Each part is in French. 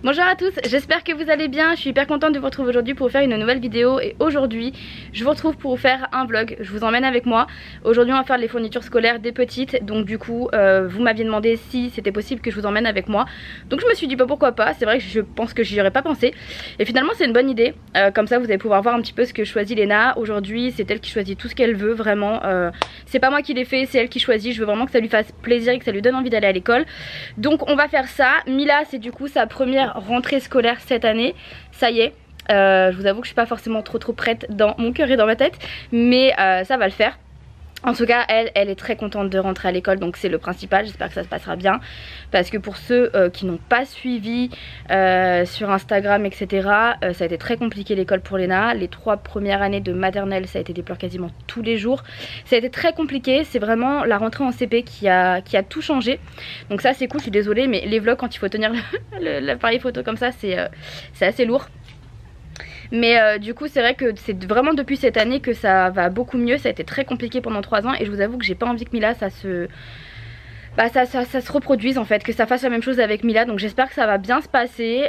Bonjour à tous, j'espère que vous allez bien. Je suis hyper contente de vous retrouver aujourd'hui pour vous faire une nouvelle vidéo. Et aujourd'hui je vous retrouve pour vous faire un vlog. Je vous emmène avec moi. Aujourd'hui on va faire les fournitures scolaires des petites. Donc du coup vous m'aviez demandé si c'était possible que je vous emmène avec moi. Donc je me suis dit bah pourquoi pas. C'est vrai que je pense que j'y aurais pas pensé. Et finalement c'est une bonne idée, comme ça vous allez pouvoir voir un petit peu ce que choisit Léna. Aujourd'hui c'est elle qui choisit tout ce qu'elle veut vraiment. C'est pas moi qui l'ai fait, c'est elle qui choisit. Je veux vraiment que ça lui fasse plaisir et que ça lui donne envie d'aller à l'école. Donc on va faire ça. Mila c'est du coup sa première rentrée scolaire cette année, ça y est. Je vous avoue que je suis pas forcément trop prête dans mon cœur et dans ma tête, mais ça va le faire. En tout cas elle est très contente de rentrer à l'école, donc c'est le principal. J'espère que ça se passera bien, parce que pour ceux qui n'ont pas suivi sur Instagram etc, ça a été très compliqué l'école pour Léna. Les 3 premières années de maternelle ça a été des pleurs quasiment tous les jours. Ça a été très compliqué, c'est vraiment la rentrée en CP qui a tout changé. Donc ça c'est cool, je suis désolée mais les vlogs quand il faut tenir l'appareil photo comme ça c'est assez lourd. Mais du coup c'est vrai que c'est vraiment depuis cette année que ça va beaucoup mieux. Ça a été très compliqué pendant 3 ans et je vous avoue que j'ai pas envie que Mila ça se reproduise en fait, que ça fasse la même chose avec Mila. Donc j'espère que ça va bien se passer.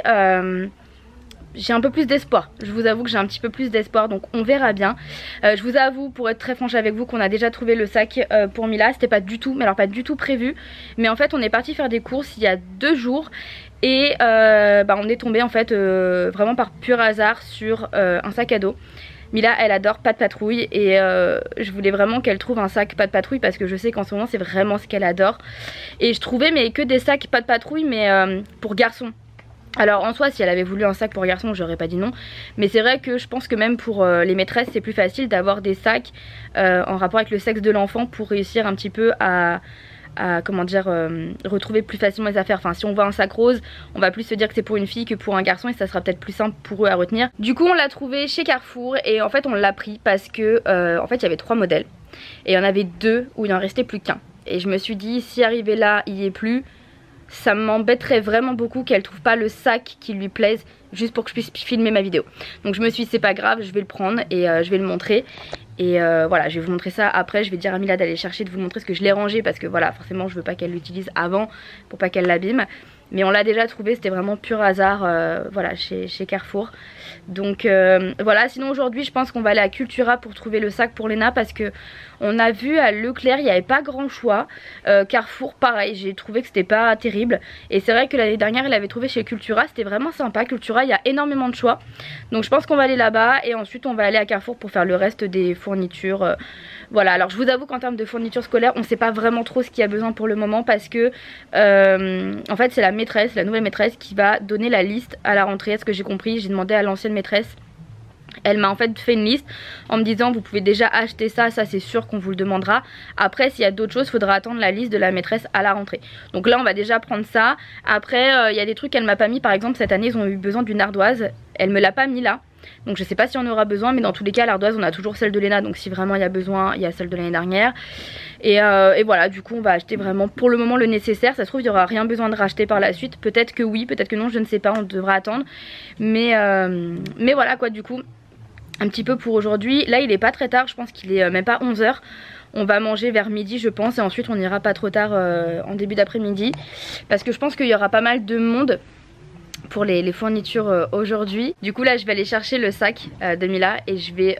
J'ai un peu plus d'espoir, je vous avoue que j'ai un petit peu plus d'espoir, donc on verra bien. Je vous avoue, pour être très franche avec vous, qu'on a déjà trouvé le sac pour Mila. C'était pas du tout, mais alors pas du tout prévu, mais en fait on est parti faire des courses il y a 2 jours. Et on est tombé en fait vraiment par pur hasard sur un sac à dos. Mila elle adore Pat' Patrouille et je voulais vraiment qu'elle trouve un sac Pat' Patrouille, parce que je sais qu'en ce moment c'est vraiment ce qu'elle adore. Et je trouvais mais que des sacs Pat' Patrouille mais pour garçons. Alors en soi si elle avait voulu un sac pour garçon j'aurais pas dit non, mais c'est vrai que je pense que même pour les maîtresses c'est plus facile d'avoir des sacs en rapport avec le sexe de l'enfant, pour réussir un petit peu à comment dire, retrouver plus facilement les affaires. Enfin si on voit un sac rose on va plus se dire que c'est pour une fille que pour un garçon, et ça sera peut-être plus simple pour eux à retenir. Du coup on l'a trouvé chez Carrefour et en fait on l'a pris parce que en fait il y avait 3 modèles et il y en avait 2 où il en restait plus qu'un. Et je me suis dit si arrivé là il y est plus, ça m'embêterait vraiment beaucoup qu'elle trouve pas le sac qui lui plaise juste pour que je puisse filmer ma vidéo. Donc je me suis dit c'est pas grave, je vais le prendre et je vais le montrer. Et voilà, je vais vous montrer ça après. Je vais dire à Mila d'aller chercher, de vous montrer ce que je l'ai rangé, parce que voilà forcément je veux pas qu'elle l'utilise avant pour pas qu'elle l'abîme. Mais on l'a déjà trouvé, c'était vraiment pur hasard voilà, chez Carrefour. Donc voilà, sinon aujourd'hui je pense qu'on va aller à Cultura pour trouver le sac pour Léna, parce que on a vu à Leclerc il n'y avait pas grand choix. Carrefour pareil, j'ai trouvé que c'était pas terrible. Et c'est vrai que l'année dernière elle avait trouvé chez Cultura, c'était vraiment sympa. Cultura il y a énormément de choix, donc je pense qu'on va aller là-bas et ensuite on va aller à Carrefour pour faire le reste des fournitures. Voilà, alors je vous avoue qu'en termes de fournitures scolaires on sait pas vraiment trop ce qu'il y a besoin pour le moment, parce que en fait c'est la maîtresse, la nouvelle maîtresse qui va donner la liste à la rentrée, à ce que j'ai compris. J'ai demandé à l'ancienne maîtresse, elle m'a en fait fait une liste en me disant vous pouvez déjà acheter ça, ça c'est sûr qu'on vous le demandera. Après s'il y a d'autres choses, il faudra attendre la liste de la maîtresse à la rentrée. Donc là on va déjà prendre ça. Après il y a des trucs qu'elle m'a pas mis, par exemple cette année ils ont eu besoin d'une ardoise, elle me l'a pas mis là. Donc je sais pas si on aura besoin, mais dans tous les cas l'ardoise on a toujours celle de Léna, donc si vraiment il y a besoin il y a celle de l'année dernière. Et voilà, du coup on va acheter vraiment pour le moment le nécessaire. Ça se trouve il n'y aura rien besoin de racheter par la suite, peut-être que oui, peut-être que non, je ne sais pas, on devra attendre. Mais voilà quoi, du coup un petit peu pour aujourd'hui. Là il est pas très tard, je pense qu'il est même pas 11 h. On va manger vers midi je pense, et ensuite on ira pas trop tard en début d'après-midi, parce que je pense qu'il y aura pas mal de monde pour les fournitures aujourd'hui. Du coup là je vais aller chercher le sac de Mila et je vais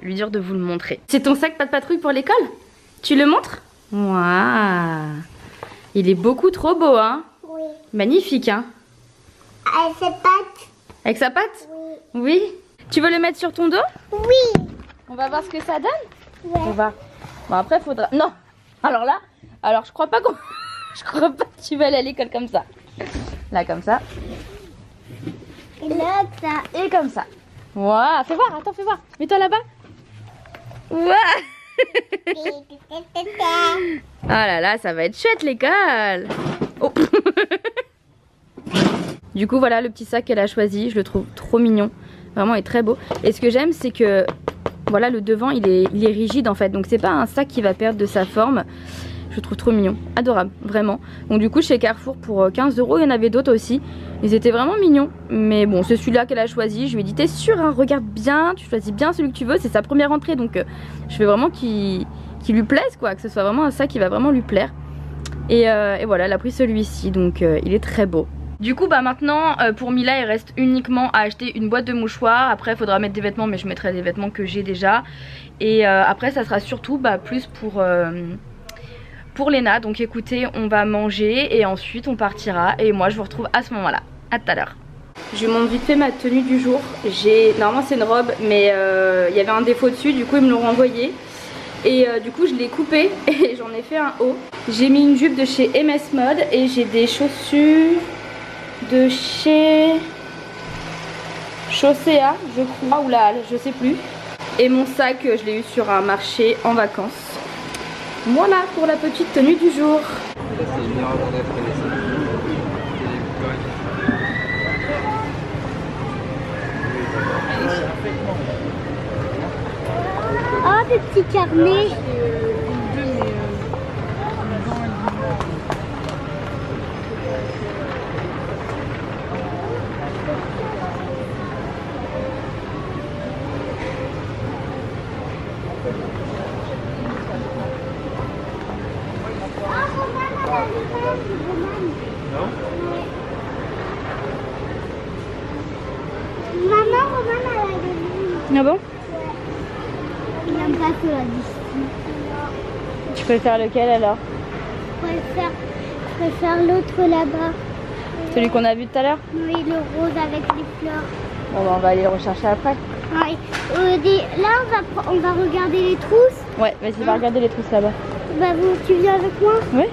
lui dire de vous le montrer. C'est ton sac Pat' Patrouille pour l'école? Tu le montres? Waouh, il est beaucoup trop beau hein. Oui. Magnifique hein. Avec sa patte. Avec sa patte? Oui. Oui. Tu veux le mettre sur ton dos? Oui. On va voir ce que ça donne. Ouais. On va. Bon après faudra. Non. Alors là, alors je crois pas qu'on. Je crois pas que tu vas aller à l'école comme ça. Là comme ça. Et là ça. Et comme ça. Waouh, fais voir, attends, fais voir. Mets-toi là-bas. Waouh. Oh là là, ça va être chouette l'école. Oh. Du coup voilà le petit sac qu'elle a choisi, je le trouve trop mignon. Vraiment il est très beau. Et ce que j'aime c'est que voilà le devant il est rigide en fait. Donc c'est pas un sac qui va perdre de sa forme. Je le trouve trop mignon, adorable, vraiment. Donc du coup chez Carrefour pour 15 €, il y en avait d'autres aussi. Ils étaient vraiment mignons. Mais bon c'est celui-là qu'elle a choisi. Je lui ai dit t'es sûre hein, regarde bien, tu choisis bien celui que tu veux. C'est sa première entrée donc je veux vraiment qu'il lui plaise quoi. Que ce soit vraiment un sac qui va vraiment lui plaire. Et voilà elle a pris celui-ci donc il est très beau. Du coup bah maintenant pour Mila il reste uniquement à acheter une boîte de mouchoirs. Après il faudra mettre des vêtements, mais je mettrai des vêtements que j'ai déjà. Et après ça sera surtout plus pour Léna. Donc écoutez, on va manger et ensuite on partira. Et moi je vous retrouve à ce moment là. À tout à l'heure. Je vous montre vite fait ma tenue du jour. Normalement c'est une robe, mais il y avait un défaut dessus, du coup ils me l'ont renvoyé. Et du coup je l'ai coupé et j'en ai fait un haut. J'ai mis une jupe de chez MS Mode et j'ai des chaussures de chez Chaussea, je crois, ou la Halle, je sais plus. Et mon sac, je l'ai eu sur un marché en vacances. Voilà pour la petite tenue du jour. Oh, des petits carnets. Maman, Roman, elle a des. Ah bon? Il n'aime pas que la Disney. Tu préfères lequel alors? Je préfère l'autre là-bas. Celui qu'on a vu tout à l'heure? Oui, le rose avec les fleurs. Bon, bah, on va aller le rechercher après. Oui. Là, on va regarder les trousses. Ouais, vas-y, va regarder les trousses là-bas. Bah, tu viens avec moi? Oui.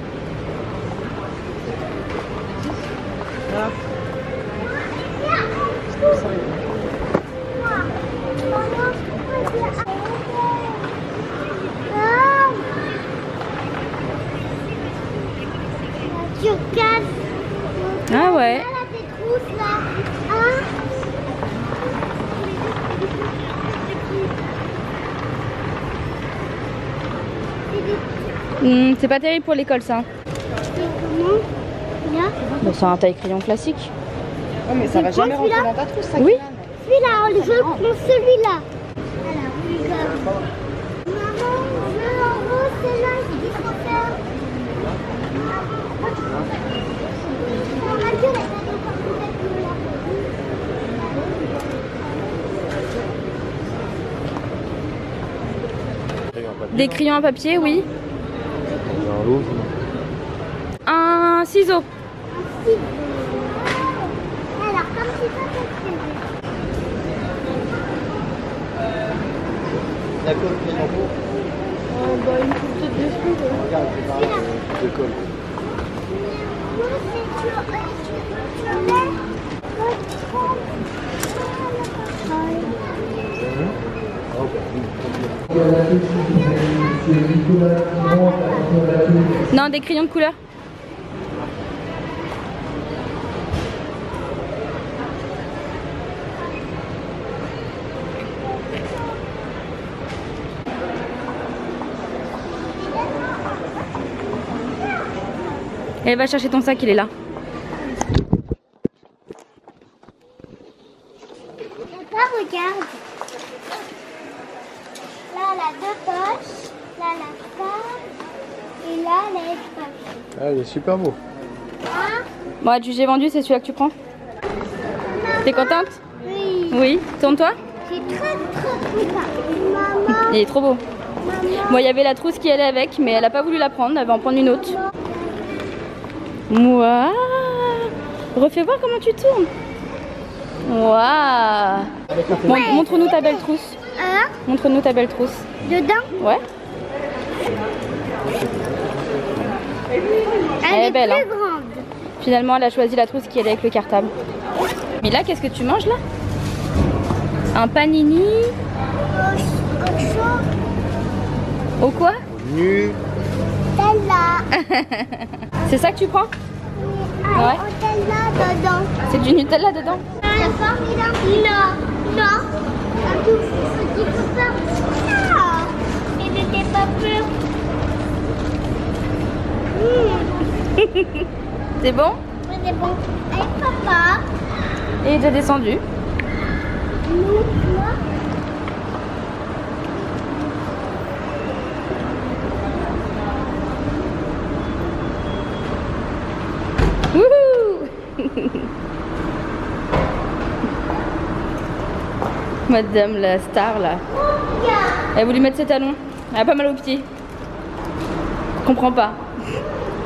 Turquoise. Ah ouais. Là, des trousses là. Hein? C'est pas terrible pour l'école ça. Comment? Là? Bah, c'est un taille crayon classique. Ouais, mais ça va jamais rentrer dans ta trousse, ça. Oui. Celui-là, je prends celui-là. Alors, regarde. Maman, je veux en rose, c'est là, je dis trop faire. On a vu la Des crayons à papier, oui. Un ciseau. Alors, comme tu fais, D'accord, Une coupe de biscuits. regarde, c'est par là, de colle. Non, des crayons de couleur. Et va chercher ton sac, il est là. Papa, regarde. Là, elle a deux poches. Là, elle a femme. Et là, elle a une poche. Ah, il est super beau. Hein? Bon, j'ai vendu, c'est celui-là que tu prends. T'es contente? Oui. Oui. Tourne-toi. J'ai très content. Maman. Il est trop beau. Maman. Bon, il y avait la trousse qui allait avec, mais elle a pas voulu la prendre, elle va en prendre une autre. Waouh! Refais voir comment tu tournes. Waouh! Bon, montre-nous ta belle trousse. Hein? Montre-nous ta belle trousse. Dedans? Ouais. Elle est belle, plus hein. grande. Finalement, elle a choisi la trousse qui allait avec le cartable. Mais là, qu'est-ce que tu manges là? Un panini. Au quoi? Nu. Nutella. C'est ça que tu prends? Ouais. Nutella dedans. C'est du Nutella dedans? C'est formidable. Non. Non. Un tout petit copain. Ah. Il n'était pas peur. C'est bon? C'est bon. Et papa. Et il est déjà descendu. Nous, moi. Wouhou! Madame la star là. Elle a voulu mettre ses talons. Elle a pas mal aux pieds. Je comprends pas.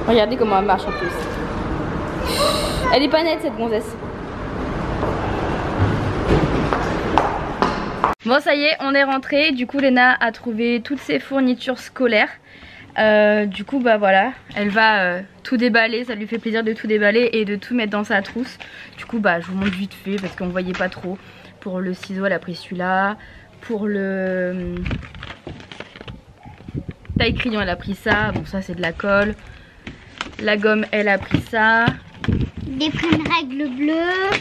Regardez comment elle marche en plus. Elle est pas nette cette gonzesse. Bon ça y est, on est rentré. Du coup Léna a trouvé toutes ses fournitures scolaires. Du coup bah voilà, elle va tout déballer. Ça lui fait plaisir de tout déballer et de tout mettre dans sa trousse. Du coup bah je vous montre vite fait parce qu'on voyait pas trop. Pour le ciseau elle a pris celui-là. Pour le taille crayon elle a pris ça. Bon ça c'est de la colle. La gomme elle a pris ça. J'ai pris une règle bleue.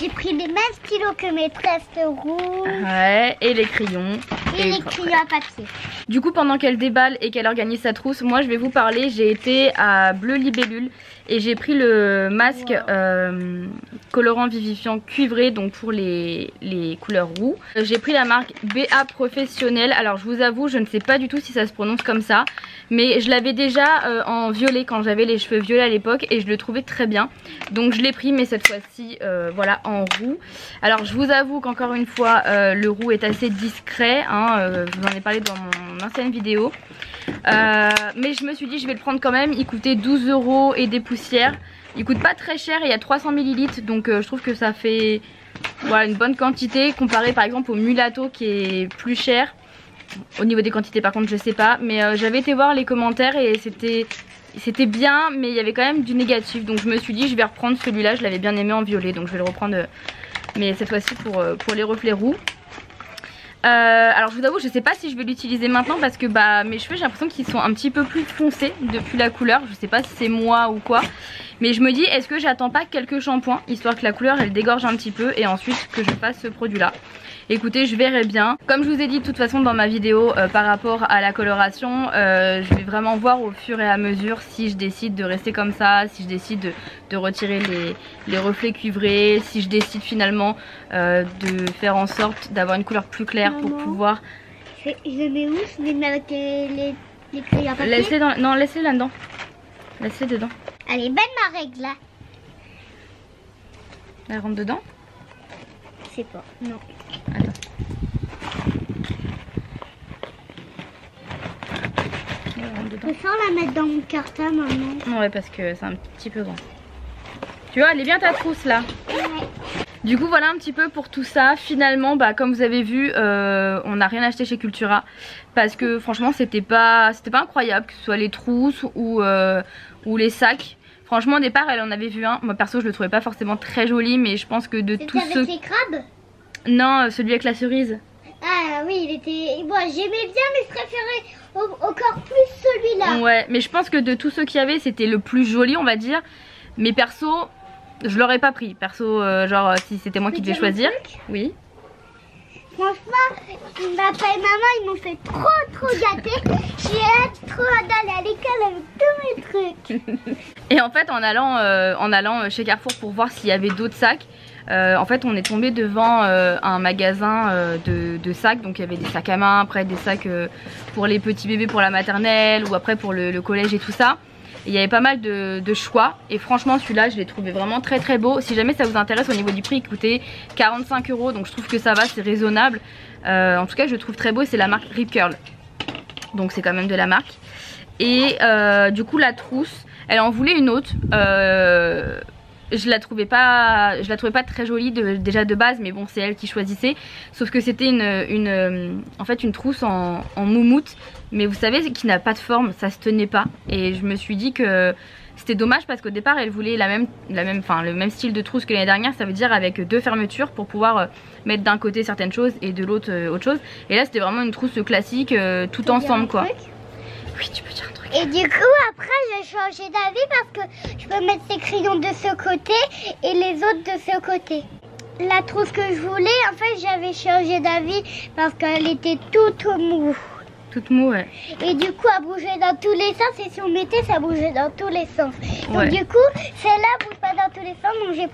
J'ai pris les mêmes stylos que maîtresse rouge. Ouais, et les crayons. Et les crayons à papier. Du coup pendant qu'elle déballe et qu'elle organise sa trousse, moi je vais vous parler. J'ai été à Bleu Libellule et j'ai pris le masque colorant vivifiant cuivré, donc pour les couleurs roux. J'ai pris la marque BA Professionnel. Alors je vous avoue, je ne sais pas du tout si ça se prononce comme ça, mais je l'avais déjà en violet quand j'avais les cheveux violets à l'époque et je le trouvais très bien. Donc je l'ai pris, mais cette fois-ci voilà, en roux. Alors je vous avoue qu'encore une fois le roux est assez discret, hein, je vous en ai parlé dans mon ancienne vidéo. Mais je me suis dit je vais le prendre quand même. Il coûtait 12 € et des poussières. Il coûte pas très cher, il y a 300 ml, donc je trouve que ça fait voilà, une bonne quantité comparé par exemple au mulatto qui est plus cher. Au niveau des quantités par contre je sais pas, mais j'avais été voir les commentaires et c'était bien, mais il y avait quand même du négatif. Donc je me suis dit je vais reprendre celui-là, je l'avais bien aimé en violet, donc je vais le reprendre mais cette fois-ci pour les reflets roux. Alors je vous avoue je sais pas si je vais l'utiliser maintenant parce que bah mes cheveux j'ai l'impression qu'ils sont un petit peu plus foncés depuis la couleur. Je sais pas si c'est moi ou quoi, mais je me dis est-ce que j'attends pas quelques shampoings histoire que la couleur elle dégorge un petit peu et ensuite que je fasse ce produit là. Écoutez, je verrai bien. Comme je vous ai dit de toute façon dans ma vidéo par rapport à la coloration, je vais vraiment voir au fur et à mesure si je décide de rester comme ça, si je décide de retirer les reflets cuivrés, si je décide finalement de faire en sorte d'avoir une couleur plus claire. Maman, pour pouvoir... Je le mets où? Je le mets avec les crayons à papier. Laisse-les dans... Non, laisse-les là-dedans. Laisse-les dedans. Elle est belle ma règle là. Elle rentre dedans? Je sais pas, non. Attends. Je préfère la mettre dans mon cartable maman. Ouais, parce que c'est un petit peu grand. Tu vois, elle est bien ta trousse là. Ouais. Du coup voilà un petit peu pour tout ça. Finalement bah comme vous avez vu on n'a rien acheté chez Cultura parce que franchement c'était pas incroyable, que ce soit les trousses ou les sacs. Franchement au départ elle en avait vu un. Moi perso je le trouvais pas forcément très joli, mais je pense que de tous ceux... Avec les crabes? Non, celui avec la cerise. Ah oui il était... Bon j'aimais bien mais je préférais encore plus celui-là. Ouais mais je pense que de tous ceux qu'il y avait c'était le plus joli on va dire. Mais perso je l'aurais pas pris. Perso genre si c'était moi qui devais choisir. Oui. Franchement, papa et maman ils m'ont fait trop gâter. J'ai trop hâte d'aller à l'école avec tous mes trucs. Et en fait en allant chez Carrefour pour voir s'il y avait d'autres sacs, en fait on est tombé devant un magasin de sacs. Donc il y avait des sacs à main, après des sacs pour les petits bébés pour la maternelle ou après pour le collège et tout ça. Il y avait pas mal de choix et franchement celui-là je l'ai trouvé vraiment très beau. Si jamais ça vous intéresse au niveau du prix, il coûtait 45 €, donc je trouve que ça va, c'est raisonnable. En tout cas je le trouve très beau et c'est la marque Rip Curl, donc c'est quand même de la marque. Et du coup la trousse, elle en voulait une autre. Je la trouvais pas très jolie déjà de base, mais bon c'est elle qui choisissait. Sauf que c'était en fait une trousse en moumoute, mais vous savez qui n'a pas de forme, ça se tenait pas. Et je me suis dit que c'était dommage parce qu'au départ elle voulait le même style de trousse que l'année dernière, ça veut dire avec 2 fermetures pour pouvoir mettre d'un côté certaines choses et de l'autre autre chose. Et là c'était vraiment une trousse classique tout ensemble quoi. Oui tu peux dire un truc. Et du coup après j'ai changé d'avis parce que je peux mettre ces crayons de ce côté et les autres de ce côté. La trousse que je voulais en fait j'avais changé d'avis parce qu'elle était toute mou. Toute mou ouais. Et du coup elle bougeait dans tous les sens et si on mettait ça bougeait dans tous les sens. Donc ouais. Du coup celle-là bouge pas dans tous les sens, donc j'ai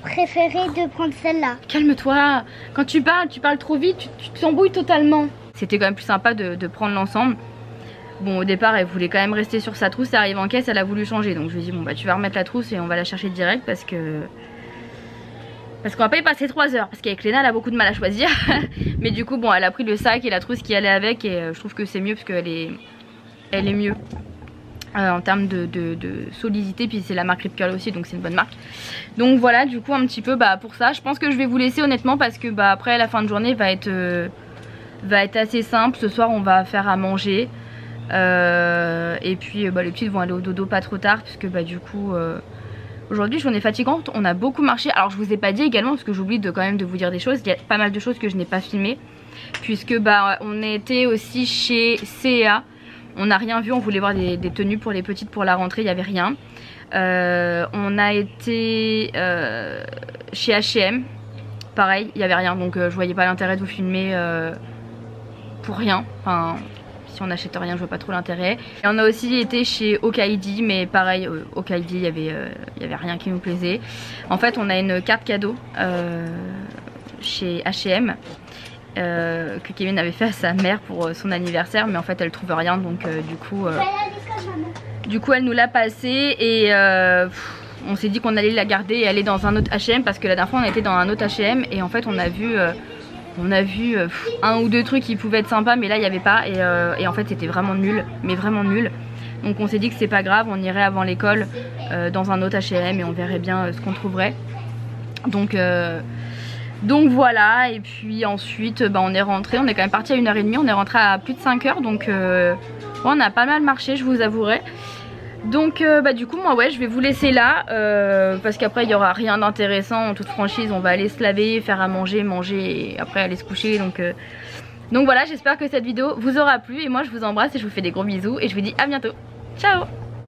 préféré de prendre celle-là. Calme-toi, quand tu parles trop vite, tu t'embrouilles totalement. C'était quand même plus sympa de prendre l'ensemble. Bon au départ elle voulait quand même rester sur sa trousse, ça arrive en caisse, elle a voulu changer. Donc je lui ai dit bon bah tu vas remettre la trousse et on va la chercher direct parce que parce qu'on va pas y passer 3 heures, parce qu'avec Léna elle a beaucoup de mal à choisir. Mais du coup bon, elle a pris le sac et la trousse qui allait avec, et je trouve que c'est mieux parce qu'elle est mieux en termes de solidité, puis c'est la marque Rip Curl aussi, donc c'est une bonne marque. Donc voilà, du coup un petit peu pour ça. Je pense que je vais vous laisser honnêtement, parce que après la fin de journée va être assez simple. Ce soir on va faire à manger, et puis les petites vont aller au dodo pas trop tard, puisque du coup aujourd'hui journée fatigante, on a beaucoup marché. Alors je vous ai pas dit également, parce que j'oublie quand même de vous dire des choses, il y a pas mal de choses que je n'ai pas filmées, puisque on était aussi chez C&A. On n'a rien vu, on voulait voir des tenues pour les petites pour la rentrée, il n'y avait rien. On a été chez H&M, pareil, il n'y avait rien, donc je voyais pas l'intérêt de vous filmer pour rien. Enfin, si on n'achète rien, je vois pas trop l'intérêt. Et on a aussi été chez Okaidi, mais pareil, Okaidi, il y avait rien qui nous plaisait. En fait, on a une carte cadeau chez H&M. Que Kevin avait fait à sa mère pour son anniversaire, mais en fait elle trouve rien, donc du coup elle nous l'a passé, et on s'est dit qu'on allait la garder et aller dans un autre H&M, parce que la dernière fois on a été dans un autre H&M et en fait on a vu un ou deux trucs qui pouvaient être sympas, mais là il n'y avait pas, et en fait c'était vraiment nul, mais vraiment nul. Donc on s'est dit que c'est pas grave, on irait avant l'école dans un autre H&M et on verrait bien ce qu'on trouverait. Donc voilà, et puis ensuite on est rentré, on est quand même parti à 1h30, on est rentré à plus de 5 h, donc on a pas mal marché, je vous avouerai. Donc du coup moi ouais, je vais vous laisser là, parce qu'après il n'y aura rien d'intéressant en toute franchise. On va aller se laver, faire à manger, et après aller se coucher. Donc voilà, j'espère que cette vidéo vous aura plu, et moi je vous embrasse et je vous fais des gros bisous, et je vous dis à bientôt. Ciao.